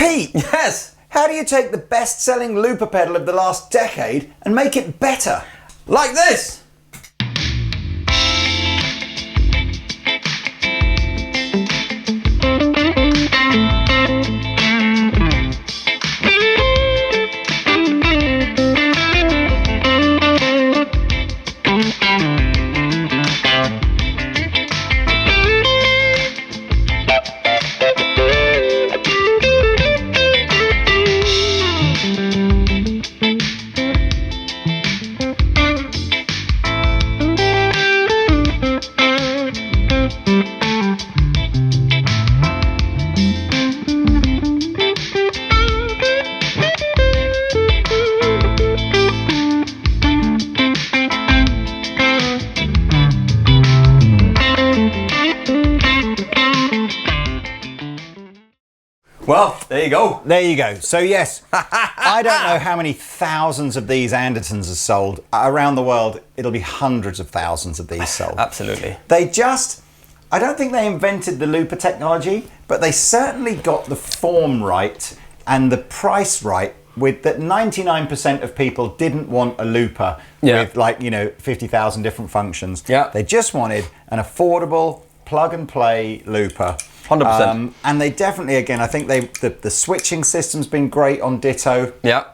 Pete! Yes! How do you take the best-selling looper pedal of the last decade and make it better? Like this! Well, there you go. There you go. So yes, I don't know how many thousands of these Andertons are sold. Around the world, it'll be hundreds of thousands of these sold. Absolutely. I don't think they invented the looper technology, but they certainly got the form right and the price right, with that 99% of people didn't want a looper with 50,000 different functions. Yeah. They just wanted an affordable plug and play looper. 100%. And they definitely, again, I think the switching system's been great on Ditto. Yeah.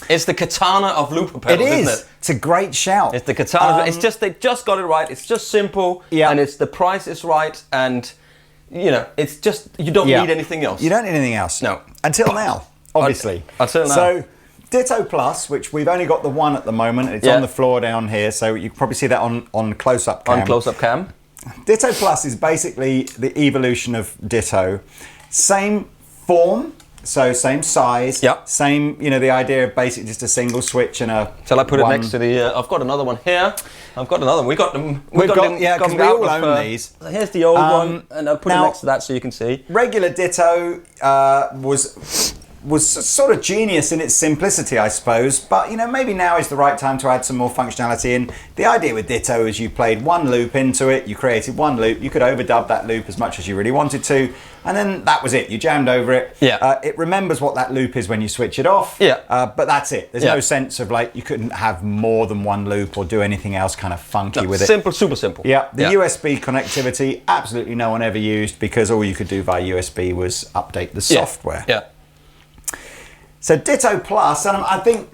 It's the katana of looper pedals, isn't it? It's a great shout. It's the katana. It's just, they just got it right. It's just simple. Yeah. And it's the price is right. And, it's just, you don't need anything else. You don't need anything else. No. Until now, obviously. Until now. So, Ditto Plus, which we've only got the one at the moment. It's on the floor down here. So you can probably see that on close-up cam. On close-up cam. Ditto Plus is basically the evolution of Ditto. Same form, so same size, same, the idea of basically just a single switch and a... Shall I put it next to the... I've got another one here. I've got another one. We all own these. Here's the old one, and I'll put it next to that so you can see. Regular Ditto was sort of genius in its simplicity, I suppose, but maybe now is the right time to add some more functionality in. The idea with Ditto is you played one loop into it, you created one loop, you could overdub that loop as much as you really wanted to, and then that was it. You jammed over it. Yeah. It remembers what that loop is when you switch it off. Yeah. But that's it. There's no sense of you couldn't have more than one loop or do anything else kind of funky with it. Simple, super simple. Yeah. The USB connectivity, absolutely no one ever used, because all you could do via USB was update the software. Yeah. So Ditto Plus, and I think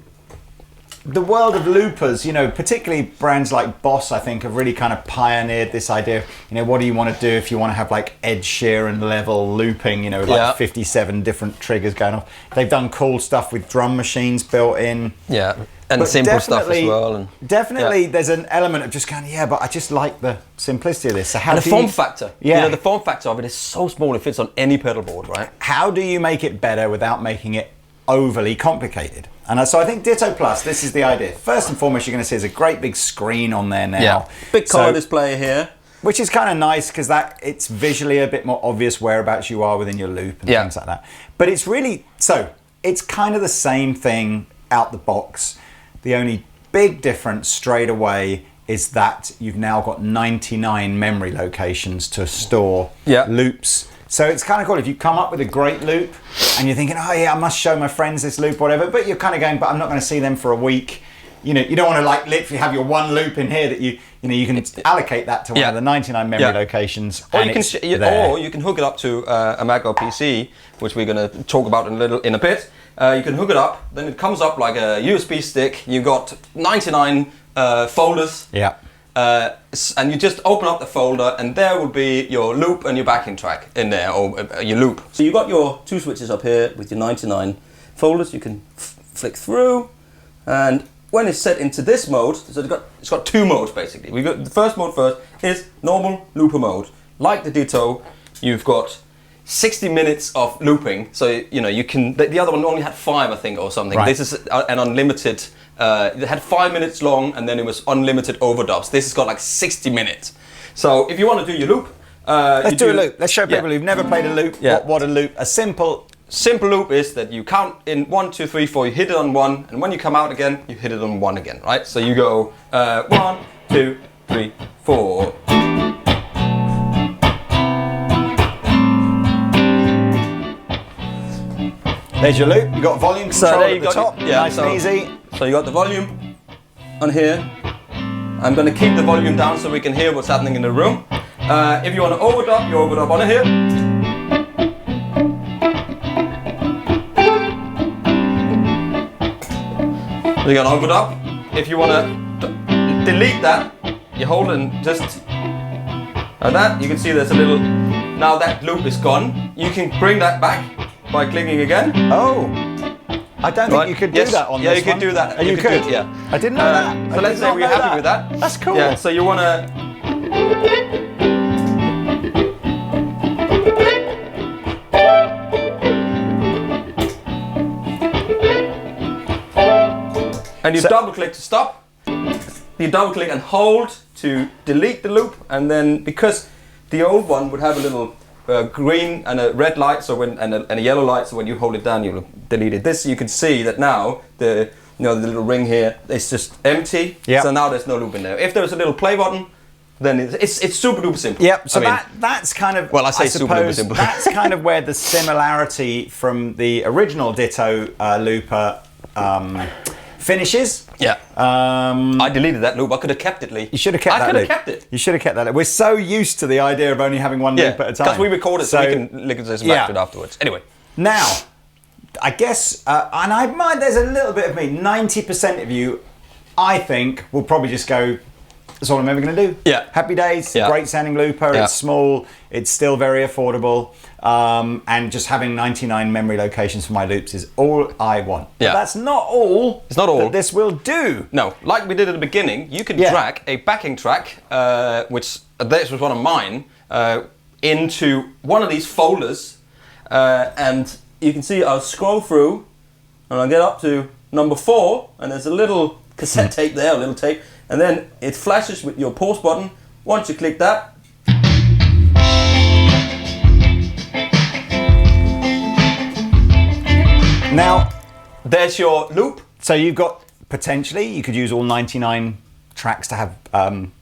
the world of loopers, particularly brands like Boss, I think, have really kind of pioneered this idea of, what do you want to do if you want to have Ed Sheeran level looping, 57 different triggers going off. They've done cool stuff with drum machines built in. Yeah, and but simple stuff as well. Definitely there's an element of just going, but I just like the simplicity of this. So how and the form factor. Yeah. The form factor of it is so small, it fits on any pedal board, right? How do you make it better without making it overly complicated? And so I think Ditto Plus, this is the idea. First and foremost, you're going to see there's a great big screen on there now. Yeah, big colour display here. Which is kind of nice, because it's visually a bit more obvious whereabouts you are within your loop and things like that. But it's really, it's kind of the same thing out the box. The only big difference straight away is that you've now got 99 memory locations to store loops. So it's kind of cool if you come up with a great loop and you're thinking, I must show my friends this loop, whatever, but you're kind of going, but I'm not going to see them for a week. You don't want to literally have your one loop in here that you can allocate that to one of the 99 memory locations. Or you can hook it up to a Mac or PC, which we're going to talk about in a bit. You can hook it up, then it comes up like a USB stick. You've got 99 folders. Yeah. And you just open up the folder, and there will be your loop and your backing track in there, or your loop. So you've got your two switches up here with your 99 folders. You can flick through, and when it's set into this mode, so it's got two modes basically. We got the first mode first is normal looper mode. Like the Ditto, you've got 60 minutes of looping, so you can. The other one only had 5, I think, or something. Right. This is an unlimited. It had 5 minutes long, and then it was unlimited overdubs. This has got 60 minutes. So if you want to do your loop, let's do a loop. Let's show people who've never played a loop what a loop. A simple loop is that you count in 1, 2, 3, 4. You hit it on 1, and when you come out again, you hit it on 1 again, right? So you go 1, 2, 3, 4. There's your loop. You got volume control at the top. Nice and easy. So you got the volume on here. I'm going to keep the volume down so we can hear what's happening in the room. If you want to overdub, you overdub on here. So you can overdub. If you want to delete that, you hold it and just like that. You can see there's a little. Now that loop is gone. You can bring that back by clicking again. Oh, I don't think you could do that on this one. Yeah, you could do that. You could? Yeah. I didn't know that. So let's say we're happy with that. That's cool. Yeah, so you want to... And you double click to stop. You double click and hold to delete the loop, and then because the old one would have a little green and a red light, so when and a yellow light, so when you hold it down, you delete it. This you can see that now the the little ring here is just empty. Yep. So now there's no loop in there. If there's a little play button, then it's super duper simple. Yep. So that's kind of, well, I say super duper simple. That's kind of where the similarity from the original Ditto Looper finishes. Yeah. I deleted that loop. I could have kept it, Lee. You should have kept that loop. I could have kept it. You should have kept that loop. We're so used to the idea of only having one loop at a time. Because we record it so we can listen back to it afterwards. Anyway. Now, I guess, and I mind there's a little bit of me, 90% of you, I think, will probably just go, that's all I'm ever going to do. Yeah. Happy days, Yeah. great sounding looper, Yeah. it's small, it's still very affordable, and just having 99 memory locations for my loops is all I want. Yeah. But that's not all. It's not all that this will do. No, like we did at the beginning, you can drag a backing track, which this was one of mine, into one of these folders, and you can see I'll scroll through and I'll get up to number 4, and there's a little cassette tape there, a little tape, and then it flashes with your pause button. Once you click that, now there's your loop. So you've got, potentially, you could use all 99 tracks to have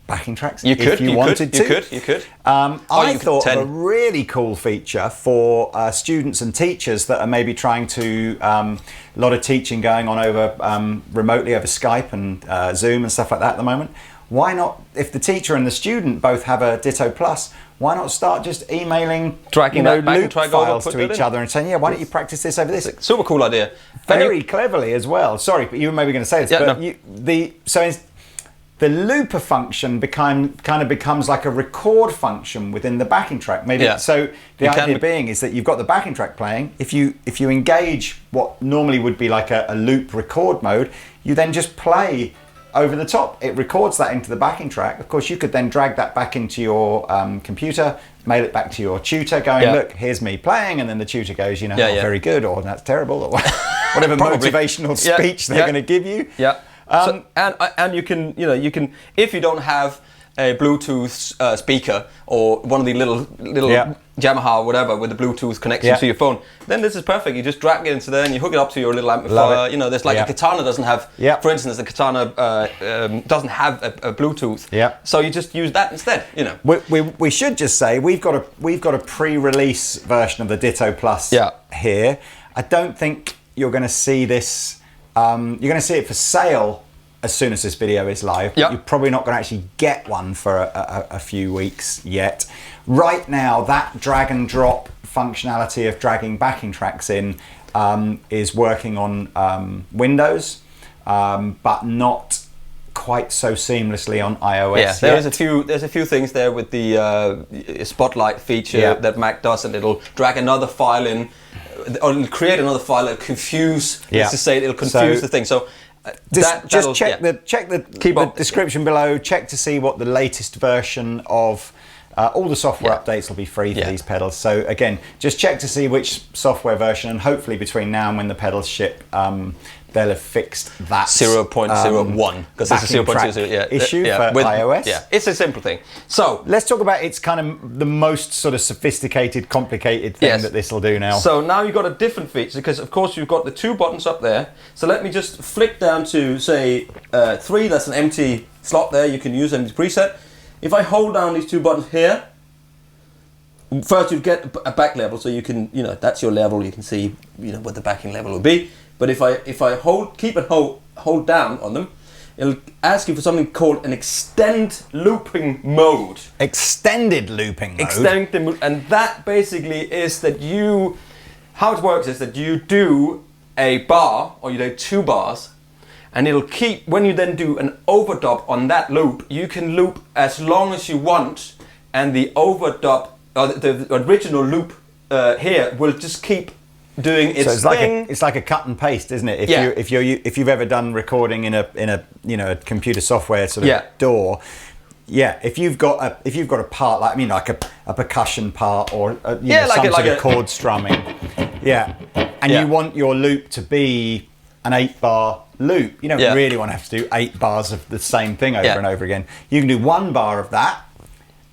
backing tracks You could, if you wanted to. You could. I thought of a really cool feature for students and teachers that are maybe trying to, a lot of teaching going on over remotely over Skype and Zoom and stuff like that at the moment. Why not, if the teacher and the student both have a Ditto Plus, why not start just emailing loop files to each other and saying, yeah, why don't you practice this over this? Super cool idea. Very cleverly as well. Sorry, but you were maybe going to say this. Yeah, but no. The looper function kind of becomes like a record function within the backing track. Maybe so. The idea being is that you've got the backing track playing. If you engage what normally would be like a loop record mode, you then just play over the top. It records that into the backing track. Of course, you could then drag that back into your computer, mail it back to your tutor, going, look, here's me playing, and then the tutor goes, very good, or that's terrible, or whatever motivational speech they're going to give you. Yeah. And you can if you don't have a Bluetooth speaker or one of the little Yamaha or whatever with the Bluetooth connection to your phone, then this is perfect. You just drag it into there and you hook it up to your little amplifier. There's like a Katana doesn't have, for instance, the Katana doesn't have a Bluetooth. Yeah. So you just use that instead. We should just say we've got a pre-release version of the Ditto Plus here. I don't think you're going to see this. You're going to see it for sale as soon as this video is live. But you're probably not going to actually get one for a few weeks yet. Right now, that drag and drop functionality of dragging backing tracks in is working on Windows, but not quite so seamlessly on iOS. Yeah, there's a few things there with the Spotlight feature that Mac does, and it'll drag another file in, or it'll create another file that confuse. Let's just say it'll confuse the thing. So just check the description below. Check to see what the latest version of all the software updates will be free for these pedals. So again, just check to see which software version, and hopefully between now and when the pedals ship, they'll have fixed that 0.01 because it's a 0.00 issue for iOS. Yeah, it's a simple thing. So let's talk about its kind of the most sort of sophisticated, complicated thing that this will do now. So now you've got a different feature because of course you've got the 2 buttons up there. So let me just flick down to say 3. That's an empty slot there. You can use any preset. If I hold down these 2 buttons here, first you get a back level, so you can, that's your level. You can see, what the backing level will be. But if I hold down on them, it'll ask you for something called an extend looping mode. Extended looping mode. And that basically is that how it works is that you do a bar, or you do 2 bars, and it'll keep, when you then do an overdub on that loop, you can loop as long as you want, and the overdub, or the original loop here will just keep doing its thing. It's like a cut and paste, isn't it? If you've ever done recording in a computer software sort of DAW, if you've got a part like a percussion part or some sort of chord strumming, and you want your loop to be an 8-bar loop, you don't really want to have to do 8 bars of the same thing over and over again. You can do 1 bar of that.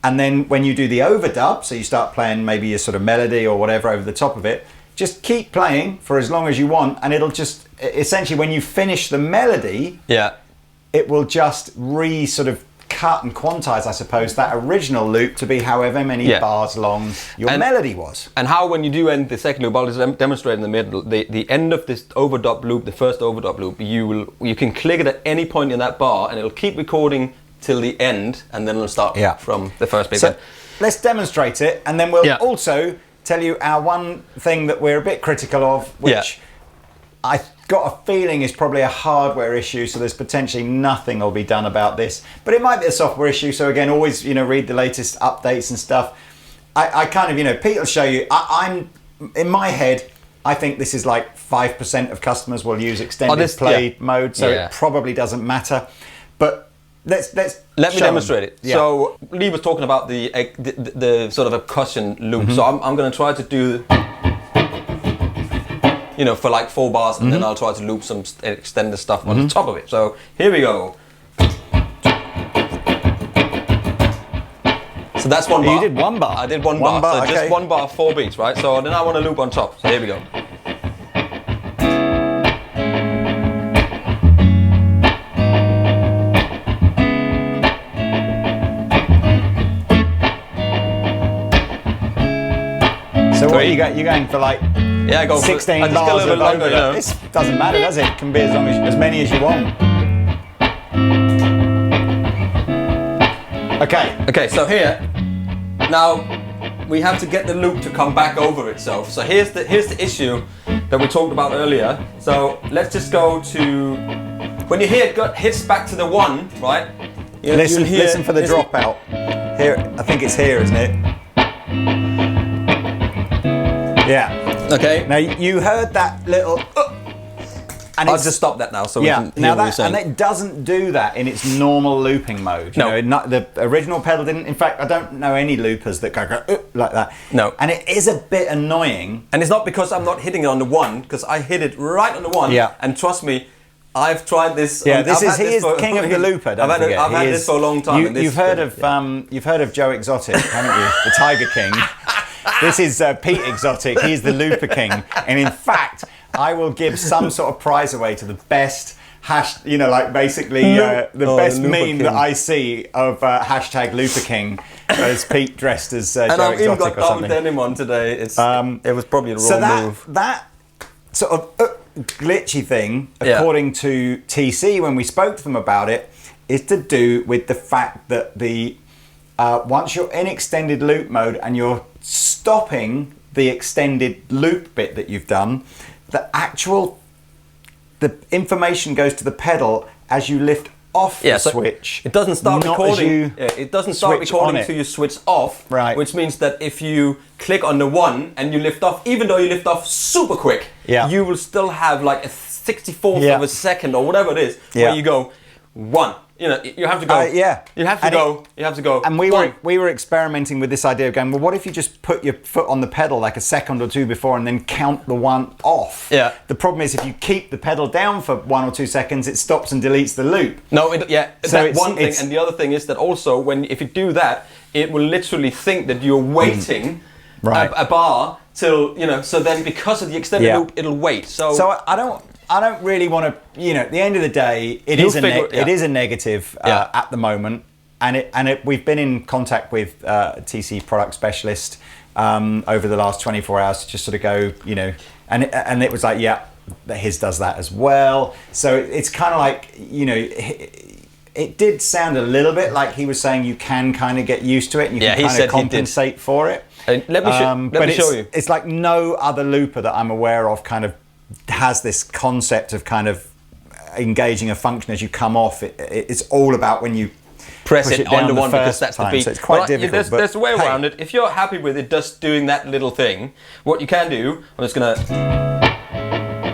And then when you do the overdub, so you start playing maybe a sort of melody or whatever over the top of it, just keep playing for as long as you want, and it'll just, essentially when you finish the melody, it will just sort of cut and quantize, I suppose, that original loop to be however many bars long your melody was. And how, when you do end the second loop, I'll just demonstrate in the middle, the end of this overdub loop, the first overdub loop, you can click it at any point in that bar, and it'll keep recording till the end, and then it'll start from the first bit. So let's demonstrate it, and then we'll also tell you our one thing that we're a bit critical of, which I've got a feeling is probably a hardware issue, so there's potentially nothing will be done about this. But it might be a software issue, so again, always read the latest updates and stuff. I kind of, Pete will show you, I'm in my head, I think this is like 5% of customers will use extended play mode, so it probably doesn't matter. But let me demonstrate it. So Lee was talking about the sort of a cushion loop. So I'm going to try to do, for like 4 bars, and then I'll try to loop some extended stuff on the top of it. So here we go. So that's 1 bar. You did 1 bar. I did 1 bar. So just 1 bar, 4 beats, right? So then I want to loop on top. So here we go. So what you got? You're going for like 16 bars of longer. This doesn't matter, does it? It can be as many as you want. Okay. So here, now we have to get the loop to come back over itself. So here's the issue that we talked about earlier. So let's just go to, when you hear it hits back to the 1, right? Listen for the dropout. Here, I think it's here, isn't it? Yeah. Okay. Now you heard that little, and I'll just stop that now, so we can hear what you're saying. And it doesn't do that in its normal looping mode. The original pedal didn't. In fact, I don't know any loopers that go like that. No. And it is a bit annoying. And it's not because I'm not hitting it on the 1, because I hit it right on the 1. Yeah. And trust me, I've tried this. He is king of the looper. I've had this for a long time. You've heard of Joe Exotic, haven't you? The Tiger King. This is Pete Exotic. He's the looper king, and in fact, I will give some sort of prize away to the best best meme king that I see of hashtag Looper King as Pete dressed as Joe Exotic or something. And I've even got Dom Denim on today. It was probably the wrong move. That sort of glitchy thing, according to TC, when we spoke to them about it, is to do with the fact that once you're in extended loop mode and you're stopping the extended loop bit that you've done, the information goes to the pedal as you lift off the switch. It doesn't start recording. It doesn't start recording until you switch off. Right. Which means that if you click on the 1 and you lift off, even though you lift off super quick, you will still have like a 64th of a second or whatever it is where you go 1. You have to go. You have to go. You have to go. And we were experimenting with this idea of going, well, what if you just put your foot on the pedal like a second or 2 before and then count the 1 off? Yeah. The problem is if you keep the pedal down for 1 or 2 seconds, it stops and deletes the loop. No, that's one thing. And the other thing is that also if you do that, it will literally think that you're waiting a bar till, so then because of the extended loop, it'll wait. So I don't really want to, at the end of the day, it is a negative at the moment, and we've been in contact with TC product specialist over the last 24 hours to just sort of go, you know, and it was like, yeah, his does that as well. So it's kind of like, you know, it did sound a little bit like he was saying you can kind of get used to it and you can kind of compensate for it. Let me show you. It's like no other looper that I'm aware of kind of has this concept of kind of engaging a function as you come off. It's all about when you press it on the one because that's the beat. So it's quite difficult. There's a way around it. If you're happy with it just doing that little thing, what you can do, I'm just gonna,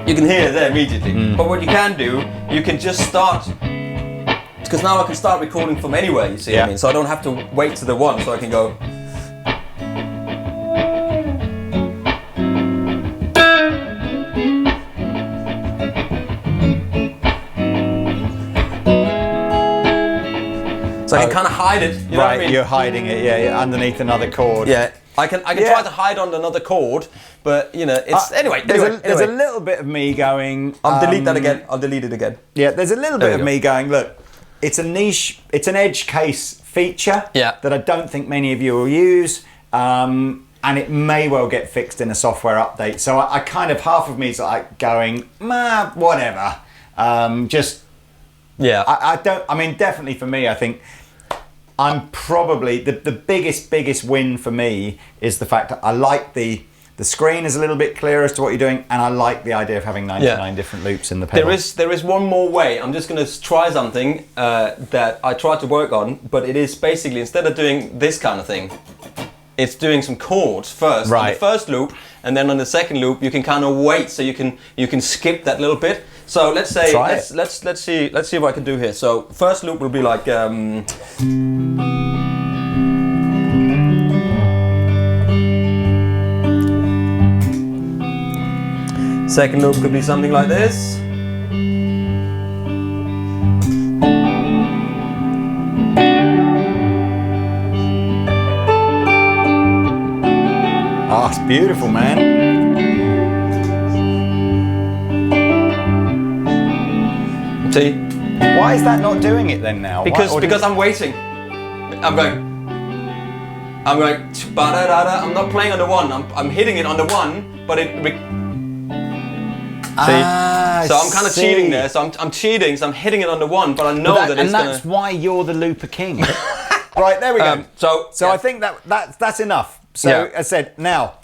you can hear it there immediately. But what you can do, you can just start, because now I can start recording from anywhere, you see what I mean? So I don't have to wait to the one, so I can go. So I can kind of hide it, you know what I mean? You're hiding it, underneath another chord. Yeah, I can try to hide on another chord, but you know, it's anyway. There's a little bit of me going. I'll delete that again. I'll delete it again. Yeah, there's a little bit of me going. Look, it's a niche. It's an edge case feature that I don't think many of you will use, and it may well get fixed in a software update. So I kind of half of me is like going, whatever. I don't. I mean, definitely for me, I think I'm probably the biggest win for me is the fact that I like the screen is a little bit clearer as to what you're doing, and I like the idea of having 99 different loops in the pedal. There is one more way. I'm just going to try something that I tried to work on, but it is basically, instead of doing this kind of thing, it's doing some chords first on the first loop, and then on the second loop you can kind of wait, so you can skip that little bit. So let's say let's see what I can do here. So first loop will be like second loop could be something like this. Oh, it's beautiful, man. See? Why is that not doing it then now? Because I'm waiting. I'm going. Ba-da-da-da. I'm not playing on the one. I'm hitting it on the one, but it. See? So I'm kind of cheating there. So I'm cheating. So I'm hitting it on the one, but I know that it's that's why you're the looper king. Right, there we go. So I think that's enough. So I said now.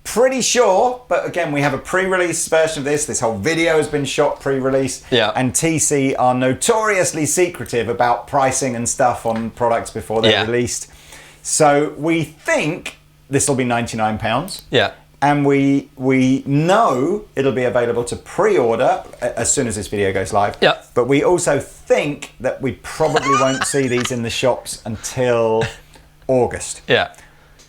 Pretty sure, but again, we have a pre-release version of this. This whole video has been shot pre-release. Yeah. And TC are notoriously secretive about pricing and stuff on products before they're released. So we think this will be £99. Yeah. And we know it'll be available to pre-order as soon as this video goes live. Yeah. But we also think that we probably won't see these in the shops until August. Yeah.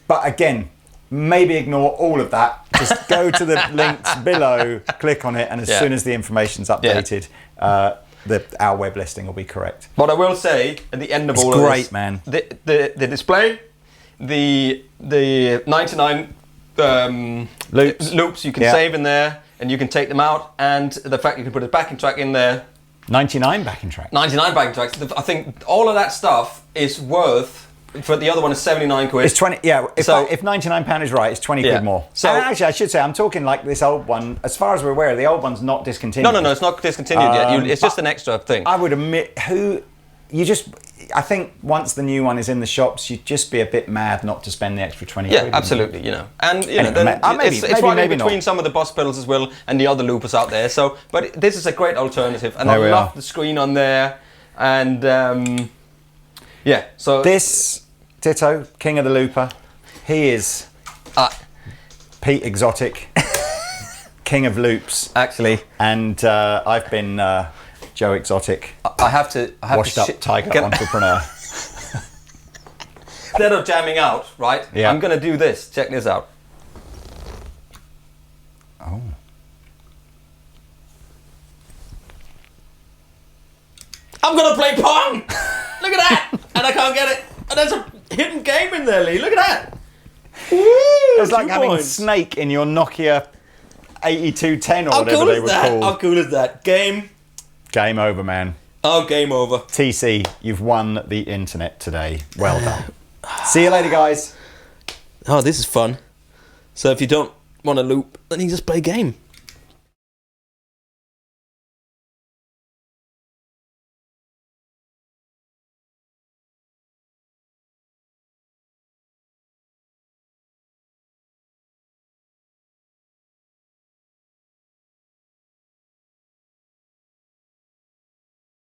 But again, maybe ignore all of that. Just go to the links below, click on it, and as soon as the information's updated, our web listing will be correct. What I will say at the end of all of this, man. The display, the 99 loops you can save in there, and you can take them out, and the fact you can put a backing track in there. 99 backing tracks. 99 backing tracks. I think all of that stuff is worth. For the other one is 79 quid. It's 20. Yeah. If £99 is right, it's 20 quid more. So and actually, I should say I'm talking like this old one. As far as we're aware, the old one's not discontinued. No, it's not discontinued yet. It's just an extra thing. I would admit, I think once the new one is in the shops, you'd just be a bit mad not to spend the extra 20 quid. Yeah, absolutely. You know, and you know, it's right in between some of the boss pedals as well and the other loopers out there. So, but this is a great alternative, and I love the screen on there, and so this Ditto, king of the looper, he is Pete Exotic, king of loops, actually, and I've been Joe Exotic. I have to washed up tiger entrepreneur. Instead of jamming out, right? Yeah. I'm gonna do this. Check this out. Oh. I'm gonna play Pong! Look at that! And I can't get it. And there's a hidden game in there, Lee. Look at that. Woo, it's like having Snake in your Nokia 8210 or whatever they were called. How cool is that? Game over, man. Oh, game over. TC, you've won the internet today. Well done. See you later, guys. Oh, this is fun. So if you don't want to loop, then you just play a game.